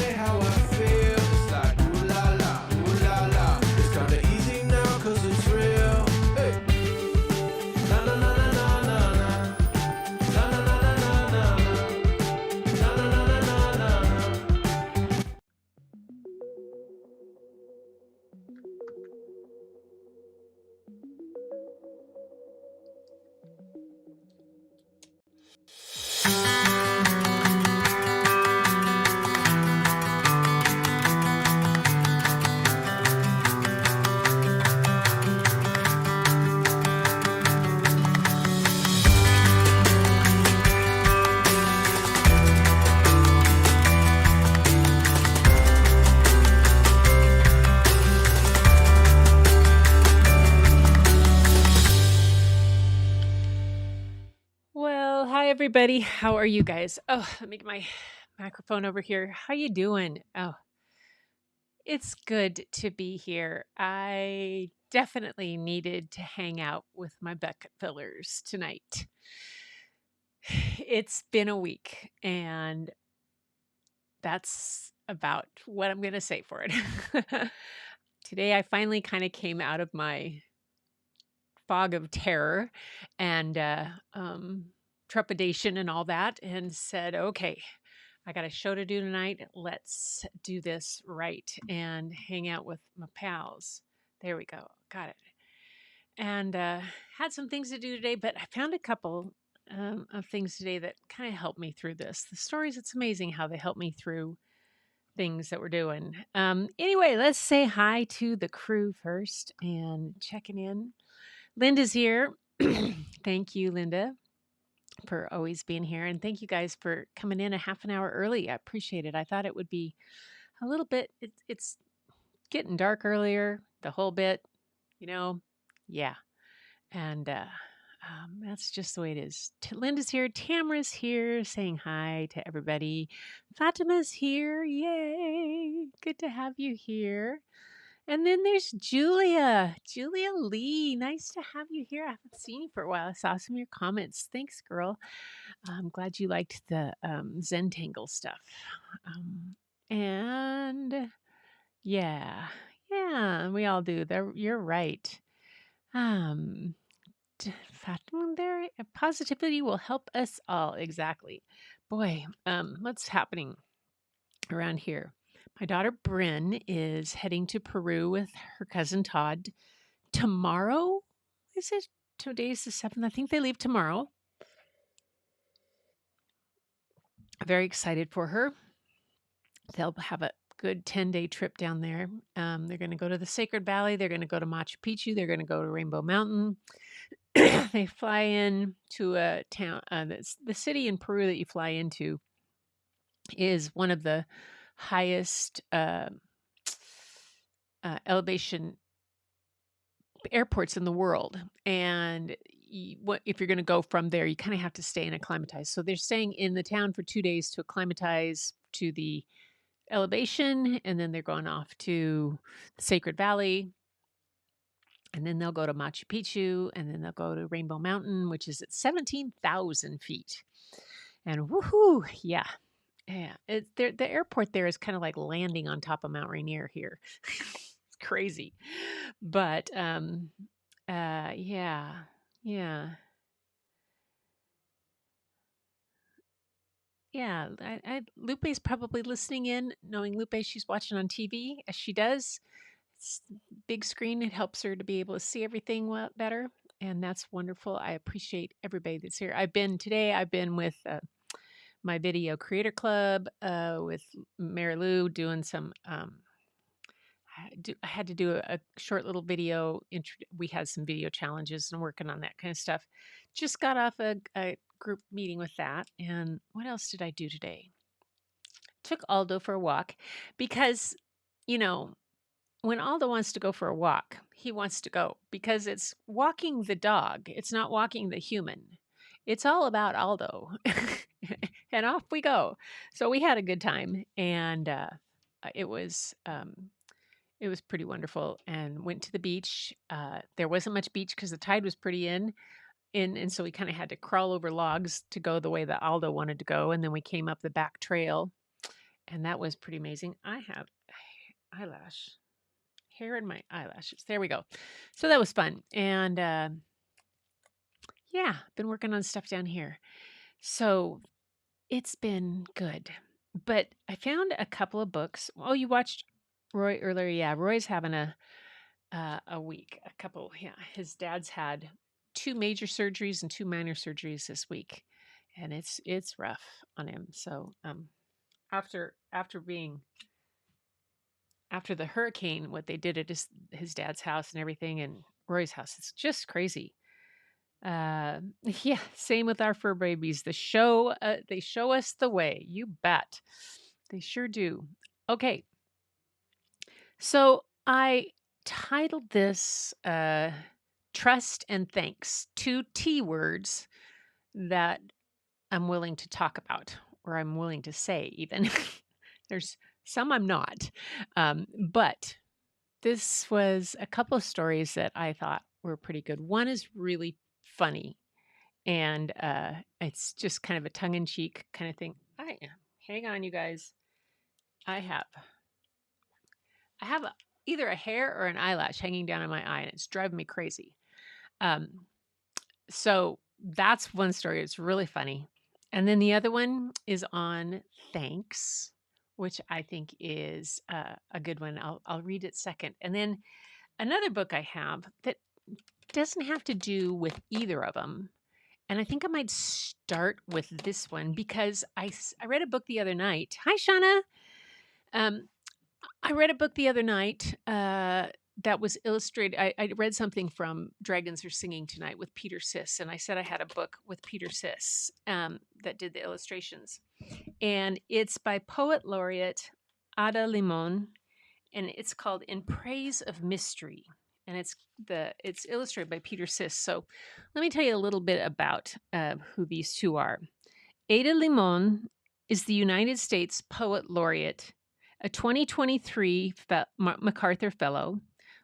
say how I feel. It's like ooh la la. It's kinda easy now 'cause it's real. Hey. Na na na na na na na. Na na na na na na. Na na na na na na. Well, hi everybody. How are you guys? Oh, let me get my microphone over here. How you doing? Oh, it's good to be here. I definitely needed to hang out with my bucket fillers tonight. It's been a week, and that's about what I'm going to say for it. Today, I finally kind of came out of my fog of terror and trepidation and all that and said, okay, I got a show to do tonight. Let's do this right and hang out with my pals. There we go. Got it. And had some things to do today, but I found a couple of things today that kind of helped me through this. The stories, it's amazing how they help me through things that we're doing. Anyway, let's say hi to the crew first and checking in. Linda's here. Thank you, Linda, for always being here. And thank you guys for coming in a half an hour early. I appreciate it. I thought it would be a little bit, it's getting dark earlier, the whole bit, you know? Yeah. And that's just the way it is. Linda's here. Tamara's here saying hi to everybody. Fatima's here. Yay. Good to have you here. And then there's Julia. Julia Lee. Nice to have you here. I haven't seen you for a while. I saw some of your comments. Thanks, girl. I'm glad you liked the Zentangle stuff. And yeah, we all do. You're right. Um, Fatima, there, positivity will help us all. Exactly. Boy, what's happening around here? My daughter Bryn is heading to Peru with her cousin Todd tomorrow. Is it? Today's the 7th. I think they leave tomorrow. Very excited for her. They'll have a good 10-day trip down there. They're going to go to the Sacred Valley. They're going to go to Machu Picchu. They're going to go to Rainbow Mountain. They fly in to a town. The city in Peru that you fly into is one of the highest elevation airports in the world. And if you're going to go from there, you kind of have to stay and acclimatize. So they're staying in the town for 2 days to acclimatize to the elevation, and then they're going off to the Sacred Valley, and then they'll go to Machu Picchu, and then they'll go to Rainbow Mountain, which is at 17,000 feet. And woohoo, yeah. The airport there is kind of like landing on top of Mount Rainier here. It's crazy. But yeah. Yeah, Lupe's probably listening in, knowing Lupe, she's watching on TV as she does. It's big screen. It helps her to be able to see everything better. And that's wonderful. I appreciate everybody that's here. I've been with my video creator club with Mary Lou doing some, I had to do a short little video. We had some video challenges and working on that kind of stuff. Just got off a group meeting with that. And what else did I do today? Took Aldo for a walk because, when Aldo wants to go for a walk, he wants to go because it's walking the dog. It's not walking the human. It's all about Aldo. And off we go. So we had a good time, and it was pretty wonderful, and went to the beach. There wasn't much beach because the tide was pretty in, and so we kind of had to crawl over logs to go the way that Aldo wanted to go, and then we came up the back trail. And that was pretty amazing. I have hair in my eyelashes. There we go. So that was fun. And yeah, been working on stuff down here. So it's been good. But I found a couple of books. Oh, you watched Roy earlier? Yeah, Roy's having a week. A couple. Yeah, his dad's had 2 major surgeries and 2 minor surgeries this week, and it's rough on him. So after being after the hurricane, what they did at his dad's house and everything, and Roy's house, it's just crazy. Yeah, same with our fur babies. They show us the way. You bet. They sure do. Okay. So I titled this Trust and Thanks, 2 T words that I'm willing to talk about, or I'm willing to say even. There's some I'm not. But this was a couple of stories that I thought were pretty good. One is really funny, and it's just kind of a tongue-in-cheek kind of thing. Hang on, you guys. I have either a hair or an eyelash hanging down in my eye, and it's driving me crazy. Um, so that's one story. It's really funny. And then the other one is on thanks, which I think is a good one. I'll read it second. And then another book I have that doesn't have to do with either of them. And I think I might start with this one because I read a book the other night. Hi, Shauna. Um, I read a book the other night that was illustrated. I read something from Dragons Are Singing Tonight with Peter Siss, and I said I had a book with Peter Siss that did the illustrations. And it's by poet laureate Ada Limon, and it's called In Praise of Mystery. And it's illustrated by Peter Siss. So let me tell you a little bit about who these two are. Ada Limon is the United States Poet Laureate, a 2023 MacArthur Fellow,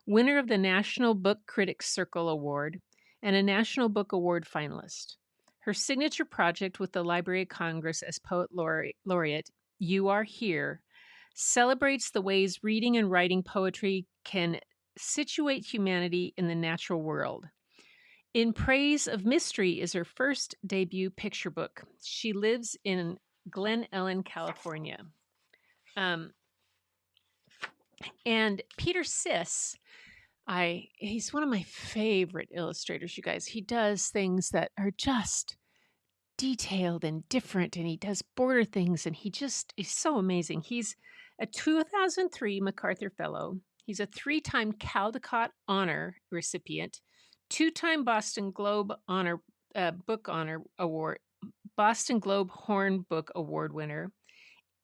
winner of the National Book Critics Circle Award, and a National Book Award finalist. Her signature project with the Library of Congress as Poet Laureate, You Are Here, celebrates the ways reading and writing poetry can situate humanity in the natural world. In Praise of Mystery is her first debut picture book. She lives in Glen Ellen, California. And Peter Siss, he's one of my favorite illustrators, you guys. He does things that are just detailed and different, and he does border things, and he just is so amazing. He's a 2003 MacArthur Fellow. He's a 3-time Caldecott Honor recipient, 2-time Boston Globe Book Honor Award, Boston Globe Horn Book Award winner,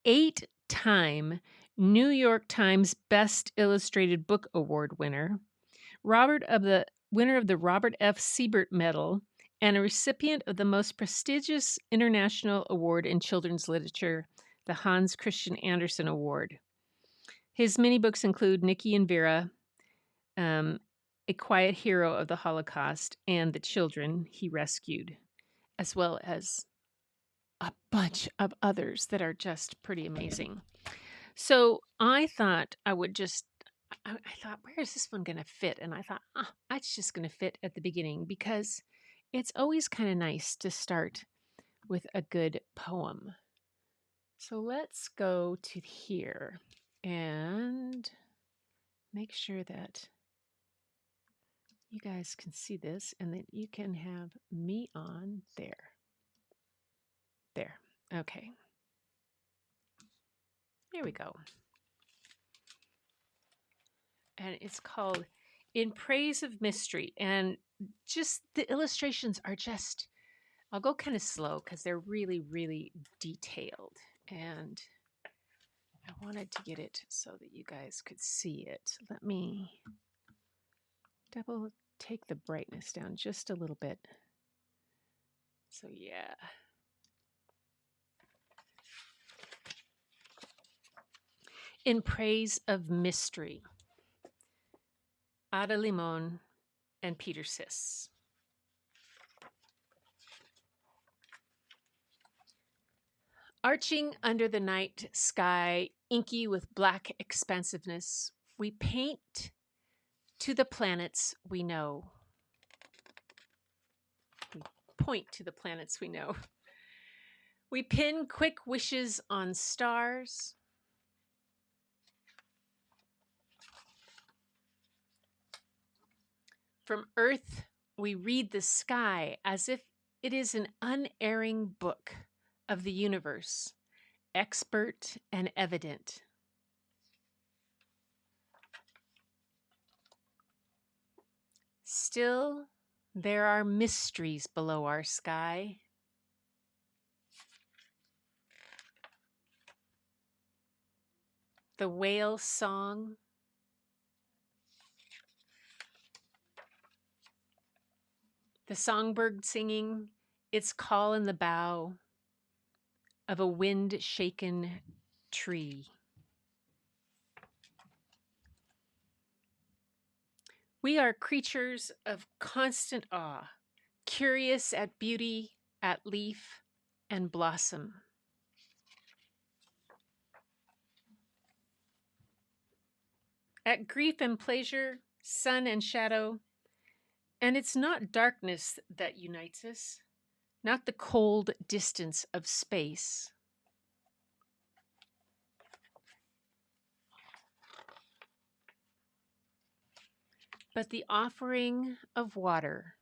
8-time New York Times Best Illustrated Book Award winner, winner of the Robert F. Siebert Medal, and a recipient of the most prestigious international award in children's literature, the Hans Christian Andersen Award. His many books include Nikki and Vera, A Quiet Hero of the Holocaust, and The Children He Rescued, as well as a bunch of others that are just pretty amazing. So I thought I thought, where is this one going to fit? And I thought, it's just going to fit at the beginning because it's always kind of nice to start with a good poem. So let's go to here and make sure that you guys can see this and that you can have me on there. There. Okay. There we go. And it's called In Praise of Mystery. And just the illustrations are just, I'll go kind of slow because they're really, really detailed. And I wanted to get it so that you guys could see it. Let me take the brightness down just a little bit. So yeah. In Praise of Mystery, Ada Limon and Peter Siss. Arching under the night sky, inky with black expansiveness, we paint to the planets we know. We point to the planets we know. We pin quick wishes on stars. From Earth, we read the sky as if it is an unerring book of the universe, expert and evident. Still, there are mysteries below our sky. The whale song, the songbird singing its call in the bough of a wind-shaken tree. We are creatures of constant awe, curious at beauty, at leaf and blossom. At grief and pleasure, sun and shadow, and it's not darkness that unites us, not the cold distance of space. But the offering of water,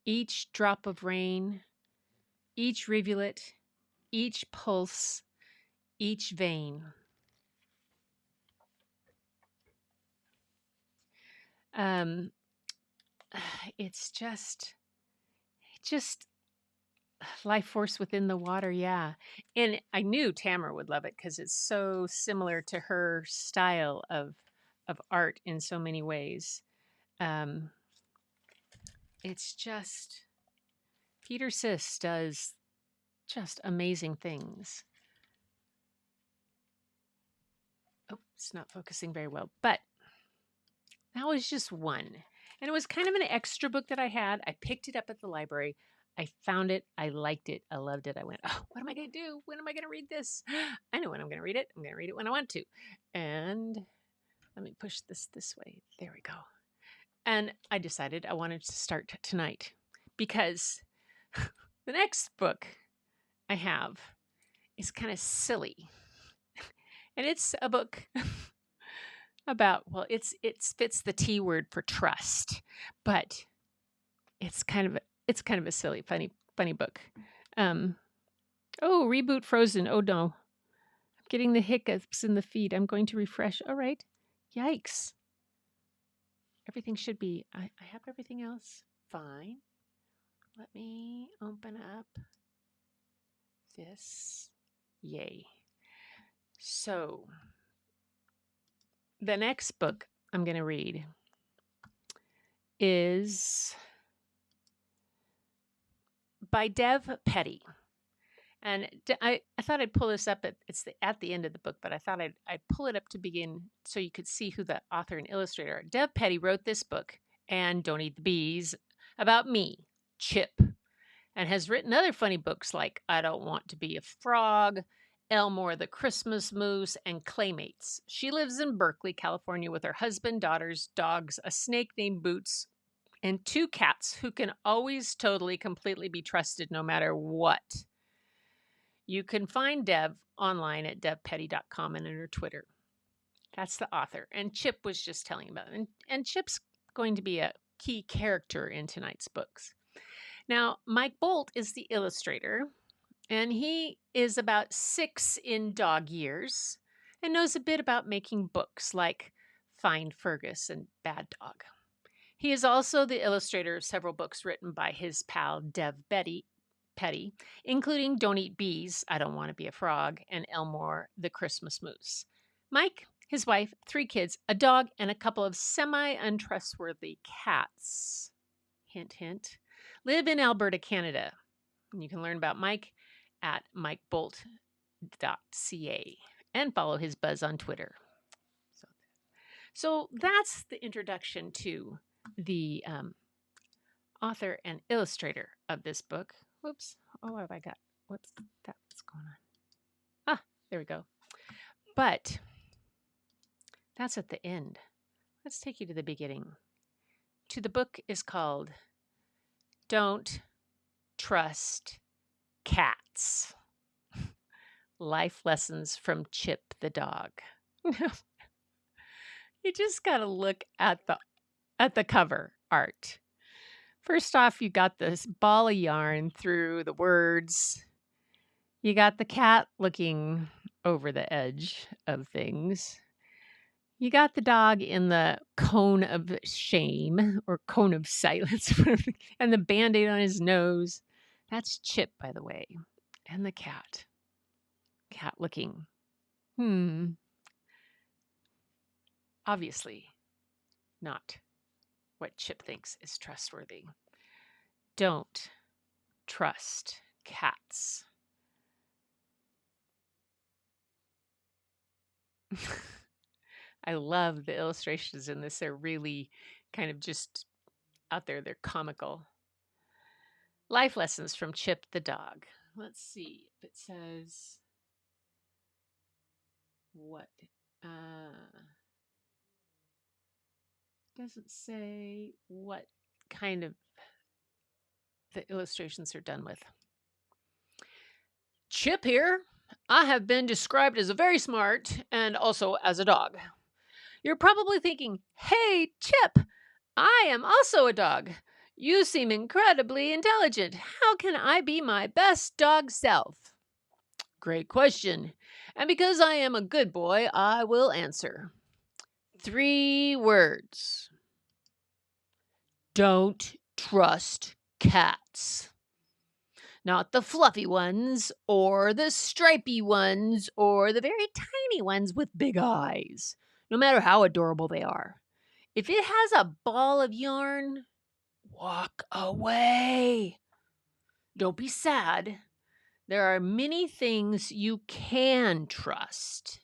each drop of rain, each rivulet, each pulse, each vein. Um, it's just life force within the water, yeah. And I knew Tamara would love it because it's so similar to her style of art in so many ways. Um, it's just Peter Sis does just amazing things. Oh, it's not focusing very well, but that was just one. And it was kind of an extra book that I had. I picked it up at the library. I found it. I liked it. I loved it. I went, oh, what am I going to do? When am I going to read this? I know when I'm going to read it. I'm going to read it when I want to. And let me push this way. There we go. And I decided I wanted to start tonight because the next book I have is kind of silly. And it's a book about, well, it fits the T word for trust, but it's kind of a silly, funny book. Oh, reboot Frozen. Oh no, I'm getting the hiccups in the feed. I'm going to refresh. All right, yikes. Everything should be. I have everything else fine. Let me open up this. Yay. So the next book I'm going to read is by Dev Petty. And I thought I'd pull this up. It's at the end of the book, but I thought I'd pull it up to begin so you could see who the author and illustrator are. Dev Petty wrote this book, and Don't Eat the Bees, about me, Chip, and has written other funny books like I Don't Want to Be a Frog, Elmore the Christmas Moose, and Claymates. She lives in Berkeley, California with her husband, daughters, dogs, a snake named Boots, and 2 cats who can always totally, completely be trusted no matter what. You can find Dev online at devpetty.com and on her Twitter. That's the author. And Chip was just telling about it. And Chip's going to be a key character in tonight's books. Now, Mike Bolt is the illustrator, and he is about 6 in dog years and knows a bit about making books like Find Fergus and Bad Dog. He is also the illustrator of several books written by his pal Dev Petty, including Don't Eat Bees, I Don't Want to Be a Frog, and Elmore the Christmas Moose. Mike, his wife, 3 kids, a dog, and a couple of semi-untrustworthy cats, hint, hint, live in Alberta, Canada. And you can learn about Mike at mikebolt.ca and follow his buzz on Twitter. So that's the introduction to the author and illustrator of this book. Whoops. Oh, what have I got? What's going on? There we go. But that's at the end. Let's take you to the beginning. To the book is called Don't Trust Cats. Life Lessons from Chip the Dog. You just got to look at the cover art. First off, you got this ball of yarn through the words. You got the cat looking over the edge of things. You got the dog in the cone of shame or cone of silence and the Band-Aid on his nose. That's Chip, by the way. And the cat. Cat looking. Obviously not what Chip thinks is trustworthy. Don't trust cats. I love the illustrations in this. They're really kind of just out there. They're comical. Life lessons from Chip the dog. Let's see if it says what. Doesn't say what kind of the illustrations are done with. Chip here. I have been described as a very smart and also as a dog. You're probably thinking, hey, Chip, I am also a dog. You seem incredibly intelligent. How can I be my best dog self? Great question. And because I am a good boy, I will answer. 3 words. Don't trust cats. Not the fluffy ones, or the stripy ones, or the very tiny ones with big eyes, no matter how adorable they are. If it has a ball of yarn, walk away. Don't be sad. There are many things you can trust.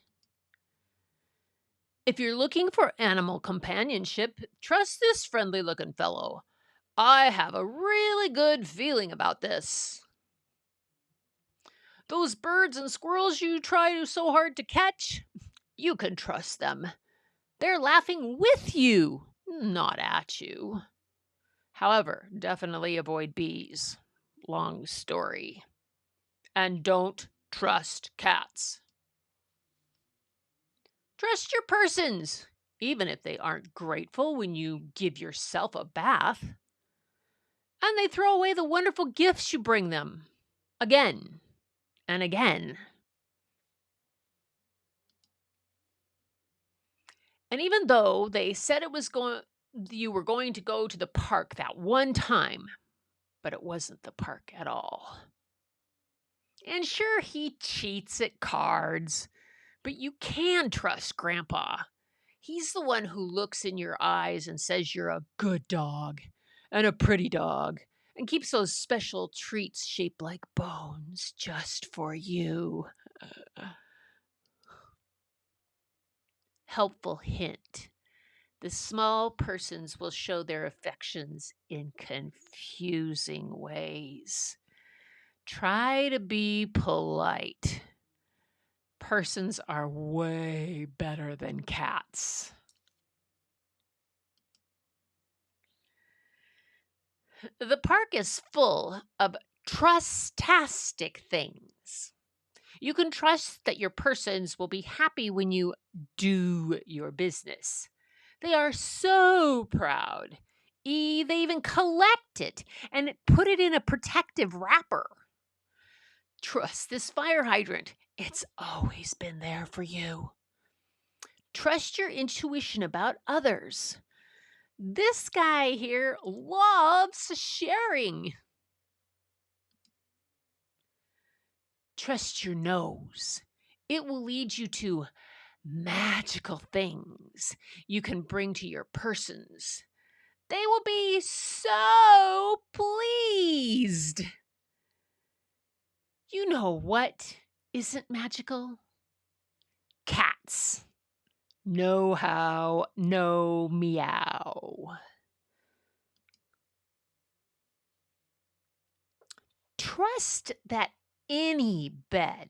If you're looking for animal companionship, trust this friendly looking fellow. I have a really good feeling about this. Those birds and squirrels you try so hard to catch, you can trust them. They're laughing with you, not at you. However, definitely avoid bees. Long story. And don't trust cats. Trust your persons, even if they aren't grateful when you give yourself a bath. And they throw away the wonderful gifts you bring them. Again and again. And even though they said you were going to go to the park that one time, but it wasn't the park at all. And sure, he cheats at cards, but you can trust Grandpa. He's the one who looks in your eyes and says you're a good dog and a pretty dog and keeps those special treats shaped like bones just for you. Helpful hint. The small persons will show their affections in confusing ways. Try to be polite. Persons are way better than cats. The park is full of trustastic things. You can trust that your persons will be happy when you do your business. They are so proud. They even collect it and put it in a protective wrapper. Trust this fire hydrant. It's always been there for you. Trust your intuition about others. This guy here loves sharing. Trust your nose. It will lead you to magical things you can bring to your persons. They will be so pleased. You know what isn't magical? Cats. No how, no meow. Trust that any bed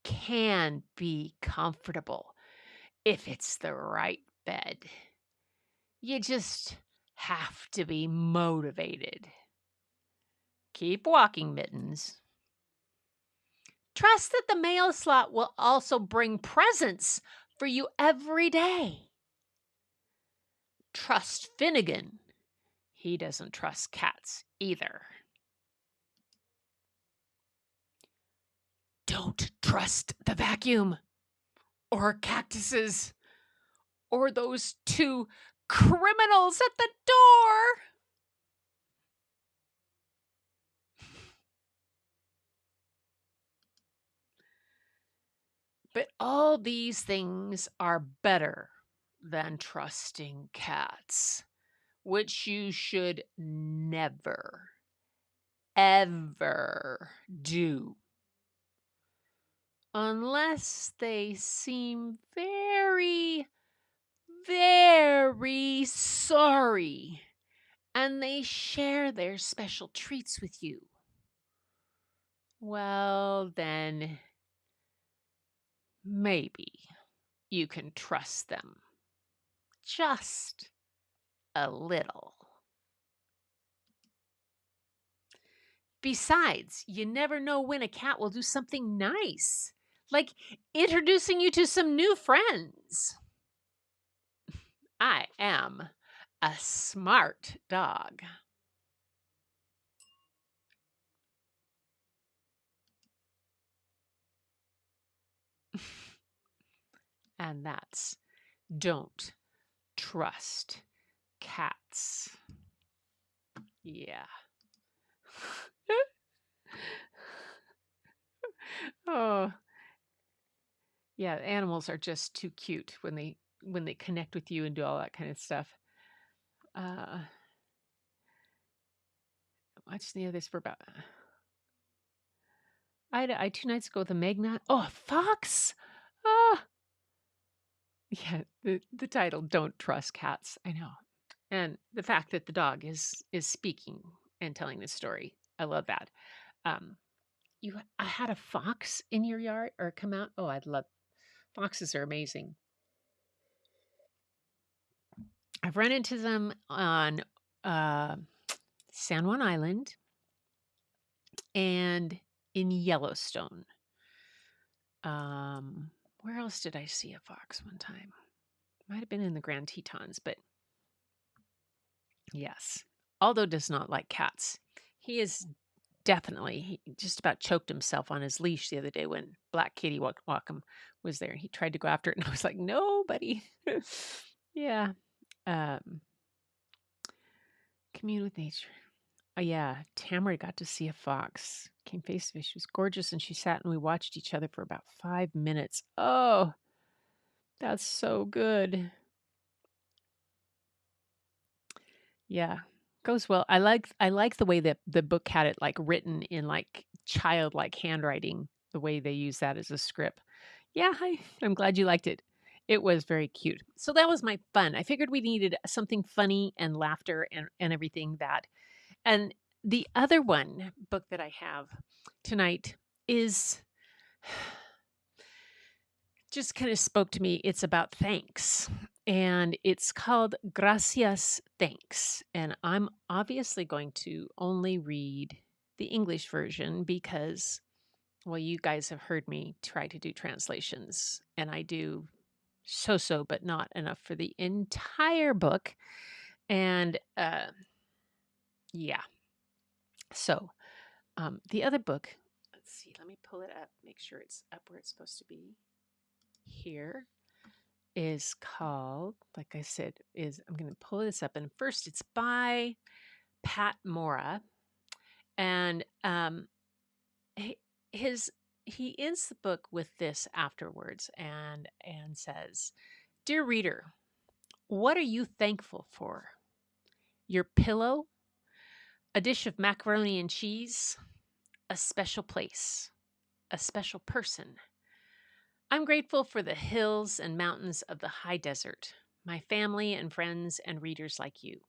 can be comfortable if it's the right bed. You just have to be motivated. Keep walking, Mittens. Trust that the mail slot will also bring presents for you every day. Trust Finnegan. He doesn't trust cats either. Don't trust the vacuum or cactuses or those two criminals at the door. But all these things are better than trusting cats, which you should never, ever do. Unless they seem very, very sorry and they share their special treats with you. Well, then maybe you can trust them just a little. Besides, you never know when a cat will do something nice, like introducing you to some new friends. I am a smart dog. And that's don't trust cats. Yeah. Oh, yeah, animals are just too cute when they connect with you and do all that kind of stuff. Watched the others for about. I 2 nights ago with a Magna. Oh, a fox! Ah, yeah. The title "Don't Trust Cats." I know, and the fact that the dog is speaking and telling this story. I love that. Um, I had a fox in your yard or come out. Oh, I'd love foxes are amazing. I've run into them on uh, San Juan Island and in Yellowstone. Where else did I see a fox one time? Might have been in the Grand Tetons, but yes. Aldo does not like cats. He is he just about choked himself on his leash the other day when Black Kitty Wacom was there. He tried to go after it, and I was like, "No, buddy." Yeah. Um, commune with nature. Oh, yeah. Tamara got to see a fox. Came face to face. She was gorgeous, and she sat and we watched each other for about 5 minutes. Oh, that's so good. Yeah. Goes well. I like the way that the book had it like written in like childlike handwriting, the way they use that as a script. Yeah, I'm glad you liked it. It was very cute. So that was my fun. I figured we needed something funny and laughter and everything that. And the other one book that I have tonight is just kind of spoke to me. It's about thanks. And it's called Gracias Thanks. And I'm obviously going to only read the English version because, well, you guys have heard me try to do translations, and I do so, but not enough for the entire book. And yeah. So the other book, let's see, let me pull it up, make sure it's up where it's supposed to be. Here is called, like I said, I'm going to pull this up. And first, it's by Pat Mora. And he ends the book with this afterwards and says, "Dear reader, what are you thankful for? Your pillow, a dish of macaroni and cheese, a special place, a special person. I'm grateful for the hills and mountains of the high desert, my family and friends and readers like you.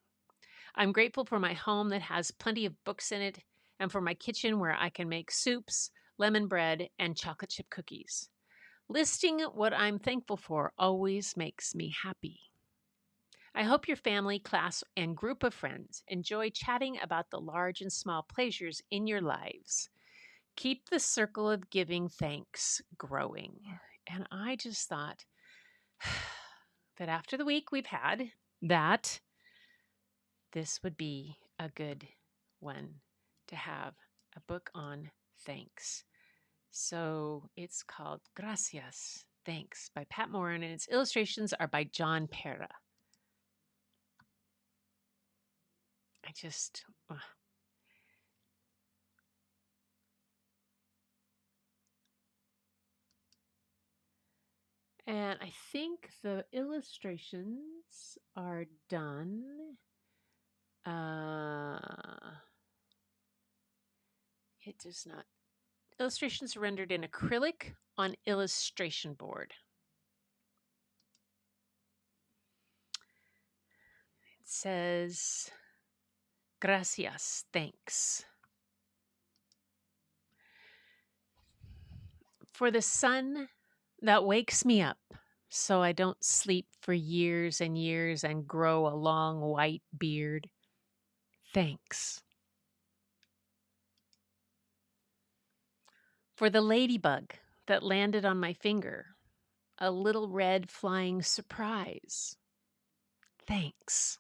I'm grateful for my home that has plenty of books in it and for my kitchen where I can make soups, lemon bread, and chocolate chip cookies. Listing what I'm thankful for always makes me happy. I hope your family, class, and group of friends enjoy chatting about the large and small pleasures in your lives. Keep the circle of giving thanks growing. And I just thought that after the week we've had, that this would be a good one to have a book on thanks. So it's called Gracias, Thanks by Pat Moran, and its illustrations are by John Pera. I just, and I think the illustrations are done. It does not. Illustrations are rendered in acrylic on illustration board. It says, Gracias, thanks. For the sun that wakes me up so I don't sleep for years and years and grow a long white beard. Thanks. For the ladybug that landed on my finger, a little red flying surprise. Thanks.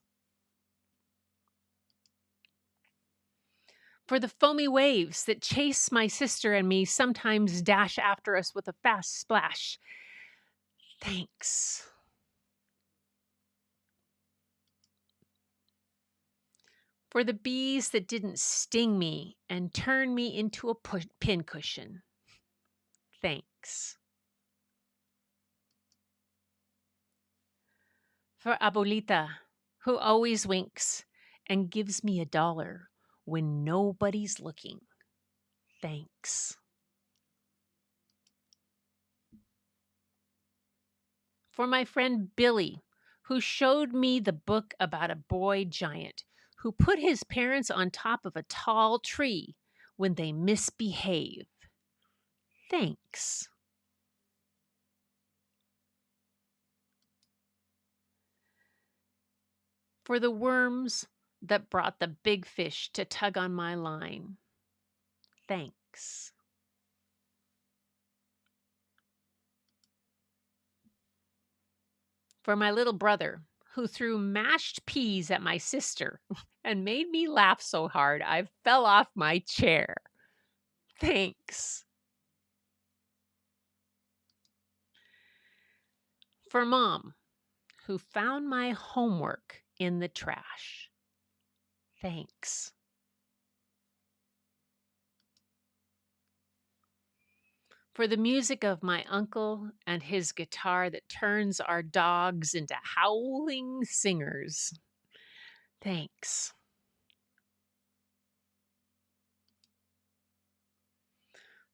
For the foamy waves that chase my sister and me, sometimes dash after us with a fast splash. Thanks. For the bees that didn't sting me and turn me into a pincushion. Thanks. For Abuelita, who always winks and gives me $1 when nobody's looking. Thanks. For my friend Billy, who showed me the book about a boy giant who put his parents on top of a tall tree when they misbehave. Thanks. For the worms that brought the big fish to tug on my line. Thanks. For my little brother, who threw mashed peas at my sister and made me laugh so hard I fell off my chair. Thanks. For Mom, who found my homework in the trash. Thanks. For the music of my uncle and his guitar that turns our dogs into howling singers. Thanks.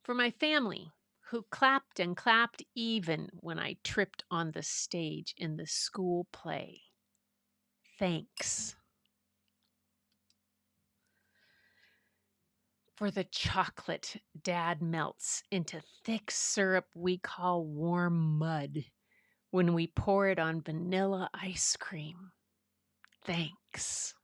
For my family, who clapped and clapped even when I tripped on the stage in the school play. Thanks. For the chocolate Dad melts into thick syrup we call warm mud when we pour it on vanilla ice cream. Thanks.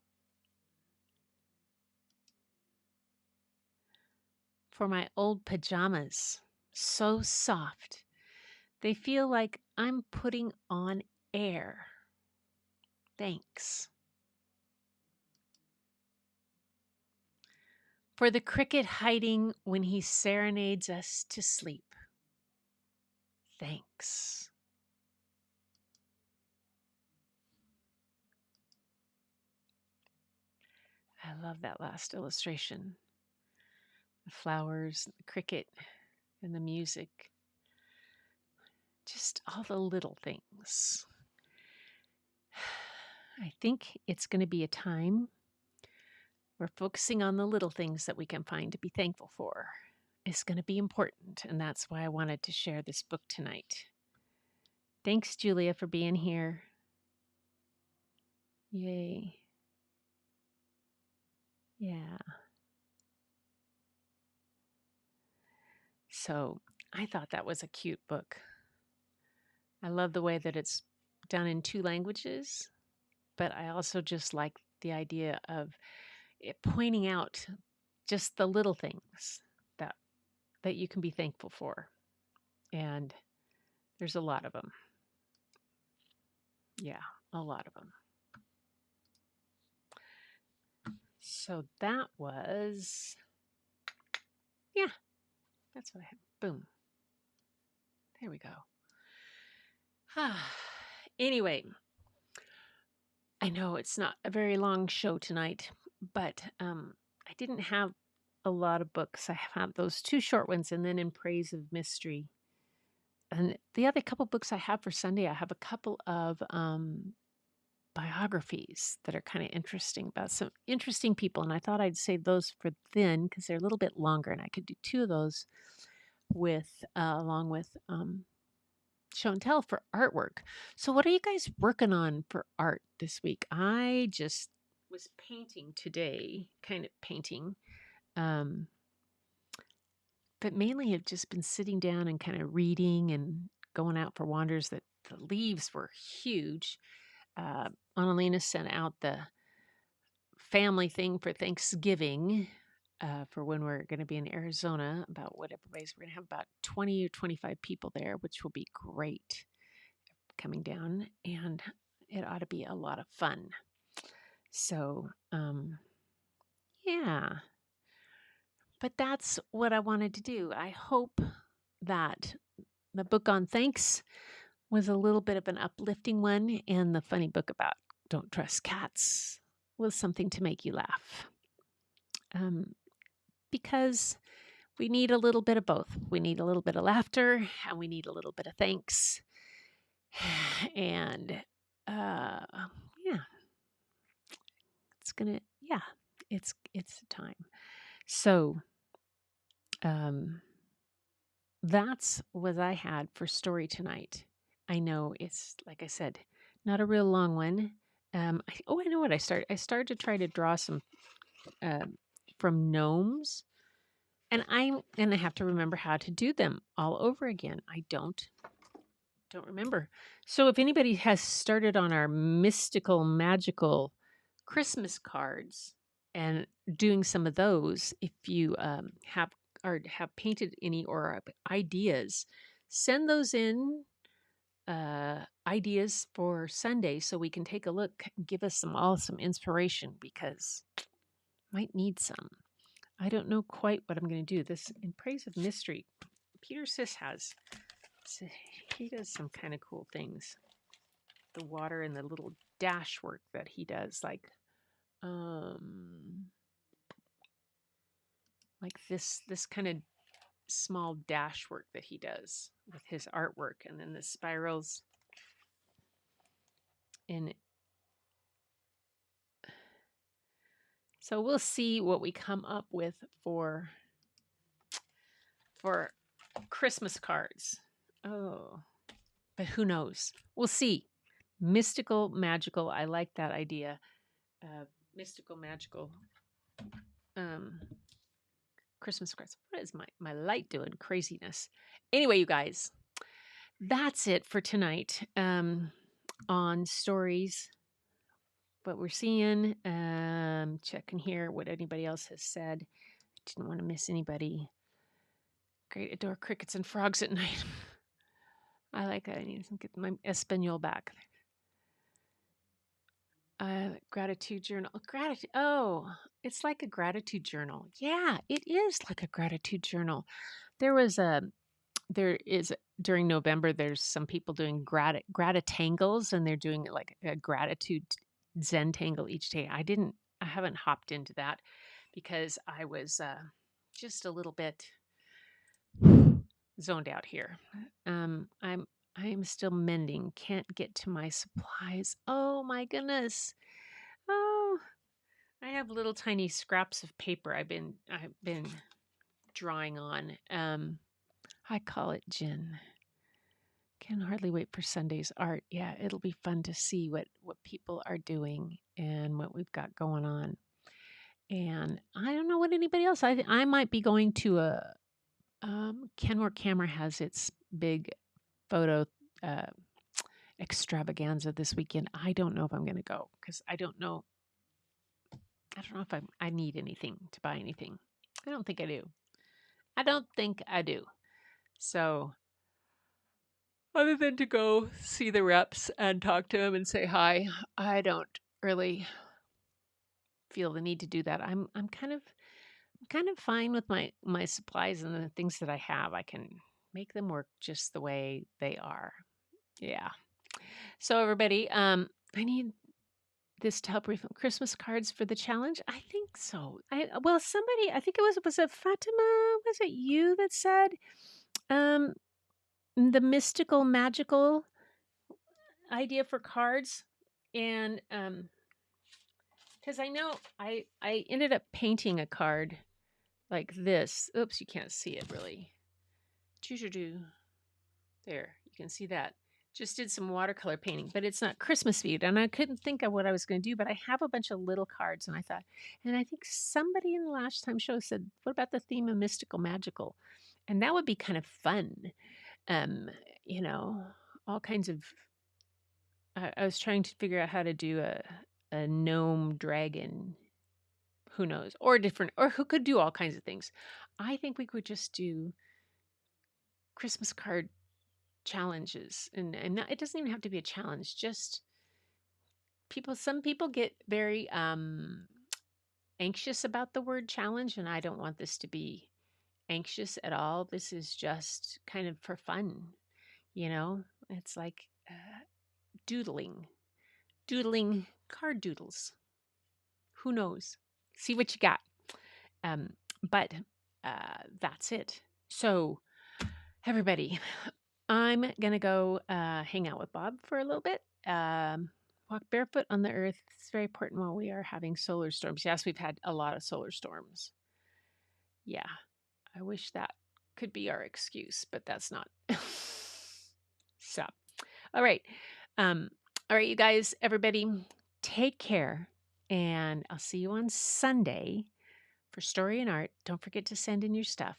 For my old pajamas, so soft, they feel like I'm putting on air. Thanks. For the cricket hiding when he serenades us to sleep. Thanks. I love that last illustration. The flowers, the cricket, and the music. Just all the little things. I think it's going to be a time where focusing on the little things that we can find to be thankful for is going to be important. And that's why I wanted to share this book tonight. Thanks, Julia, for being here. Yay. Yeah. So I thought that was a cute book. I love the way that it's done in 2 languages, but I also just like the idea of it pointing out just the little things that that you can be thankful for. And there's a lot of them. Yeah, a lot of them. So that was, yeah, that's what I have. Boom. There we go. Anyway, I know it's not a very long show tonight, but I didn't have a lot of books. I have those 2 short ones and then In Praise of Mystery. And the other couple books I have for Sunday, I have a couple of biographies that are kind of interesting about some interesting people. And I thought I'd save those for then because they're a little bit longer and I could do 2 of those with along with show and tell for artwork. So what are you guys working on for art this week? I just was painting today, kind of painting. Um, but mainly have just been sitting down and kind of reading and going out for wanders. That the leaves were huge. Annalena sent out the family thing for Thanksgiving for when we're going to be in Arizona. About what everybody's, we're going to have about 20 or 25 people there, which will be great coming down, and it ought to be a lot of fun. So, yeah. But that's what I wanted to do. I hope that the book on thanks was a little bit of an uplifting one, and the funny book about don't trust cats was something to make you laugh. Because we need a little bit of both. We need a little bit of laughter, and we need a little bit of thanks. And yeah, it's time. So that's what I had for story tonight. I know it's, like I said, not a real long one. I know what I started. I started to try to draw some from gnomes, and I'm gonna have to remember how to do them all over again. I don't remember. So if anybody has started on our mystical, magical Christmas cards and doing some of those, if you have painted any or ideas, send those in. Ideas for Sunday so we can take a look, give us some inspiration because might need some. I don't know quite what I'm going to do. This In Praise of Mystery, Peter Sis has. So he does some kind of cool things. The water and the little dash work that he does, like this kind of small dash work that he does with his artwork, and then the spirals in. So we'll see what we come up with for Christmas cards. Oh, but who knows? We'll see. Mystical, magical. I like that idea. Mystical, magical. Christmas cards. What is my light doing? Craziness. Anyway, you guys, that's it for tonight. On stories, what we're seeing. Checking here what anybody else has said. Didn't want to miss anybody. Great, adore crickets and frogs at night. I like that. I need to get my Espanol back. Gratitude journal. Gratitude. Oh, it's like a gratitude journal. Yeah, it is like a gratitude journal. There is during November. There's some people doing gratitangles, and they're doing like a gratitude Zen tangle each day. I haven't hopped into that because I was just a little bit zoned out here. I'm still mending. Can't get to my supplies. Oh my goodness. Oh, I have little tiny scraps of paper I've been drawing on. I call it gin. Can hardly wait for Sunday's art. Yeah, it'll be fun to see what people are doing and what we've got going on. And I don't know what anybody else. I might be going to Kenmore Camera has its big photo uh, extravaganza this weekend. I don't know if I'm going to go because I don't know. I don't know if I need anything to buy anything. I don't think I do. I don't think I do. So, other than to go see the reps and talk to them and say hi, I don't really feel the need to do that. I'm kind of fine with my supplies and the things that I have. I can make them work just the way they are. Yeah. So everybody, I need this to help refill Christmas cards for the challenge. I think so. Somebody, I think was it Fatima? Was it you that said the mystical magical idea for cards? And because I know I ended up painting a card like this. Oops, you can't see it really. There, you can see that. Just did some watercolor painting, but it's not Christmas themed. And I couldn't think of what I was going to do, but I have a bunch of little cards. And I thought, and I think somebody in the last time show said, what about the theme of mystical magical? And that would be kind of fun. Um, you know, all kinds of, I was trying to figure out how to do a gnome dragon, who knows, or different, or who could do all kinds of things. I think we could just do Christmas card challenges, and it doesn't even have to be a challenge. Just some people get very anxious about the word challenge, and I don't want this to be anxious at all. This is just kind of for fun, it's like doodling card doodles. Who knows? See what you got. But that's it. So everybody, I'm going to go hang out with Bob for a little bit. Walk barefoot on the earth. It's very important while we are having solar storms. Yes, we've had a lot of solar storms. Yeah, I wish that could be our excuse, but that's not. So, all right. All right, you guys, everybody, take care. And I'll see you on Sunday for Story and Art. Don't forget to send in your stuff.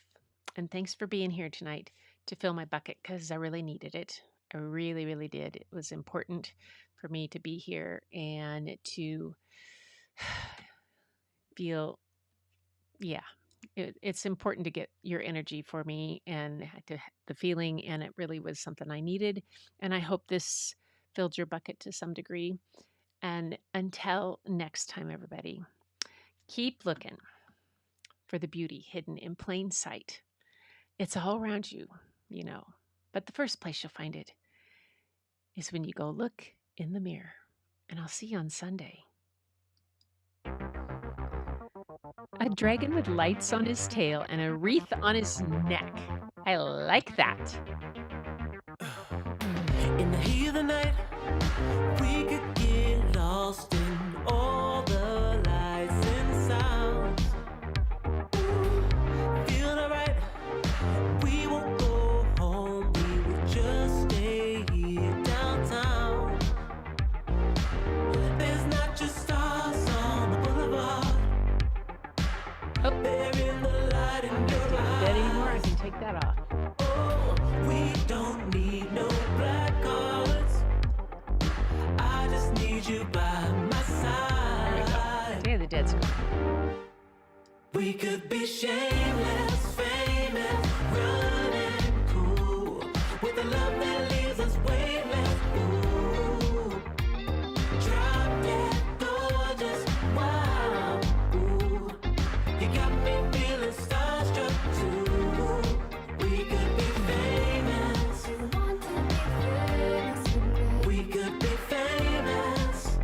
And thanks for being here tonight to fill my bucket because I really needed it. I really, really did. It was important for me to be here and to feel, it's important to get your energy for me and the feeling. And it really was something I needed. And I hope this filled your bucket to some degree. And until next time, everybody, keep looking for the beauty hidden in plain sight. It's all around you, but the first place you'll find it is when you go look in the mirror. And I'll see you on Sunday. A dragon with lights on his tail and a wreath on his neck. I like that. In the heat of the night, we could get lost in all the lights and sounds. Feel alright, we won't go home, we will just stay here downtown. There's not just stars on the boulevard. They're in the light in your eyes. That anymore, I can take that off. Oh, we don't need no black cards. I just need you by my side. Day of the Dead's gone. We could be shameless, famous, running cool, with a love that leaves us weightless. Ooh, drop dead gorgeous, wow. Ooh, you got me feeling starstruck too. We could be famous. We could be famous.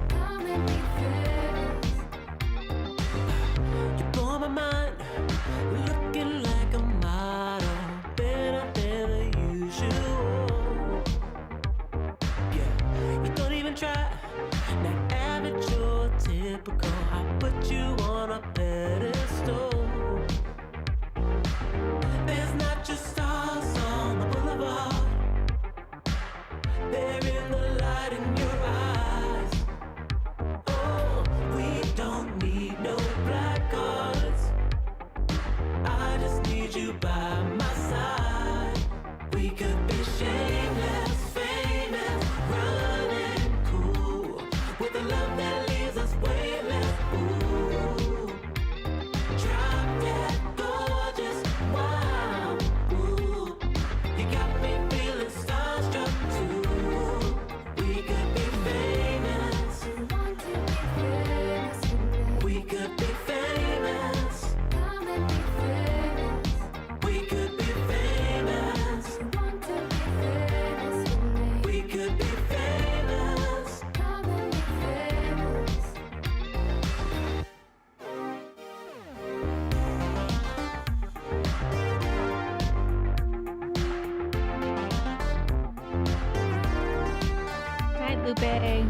You blow my mind, looking like a model, better than the usual. Yeah, you don't even try, not average or typical. I put you on a pedestal. There's not just stars on the boulevard. They're in the light in your eyes. Oh, we don't need no black cards. I just need you by my side. Bay.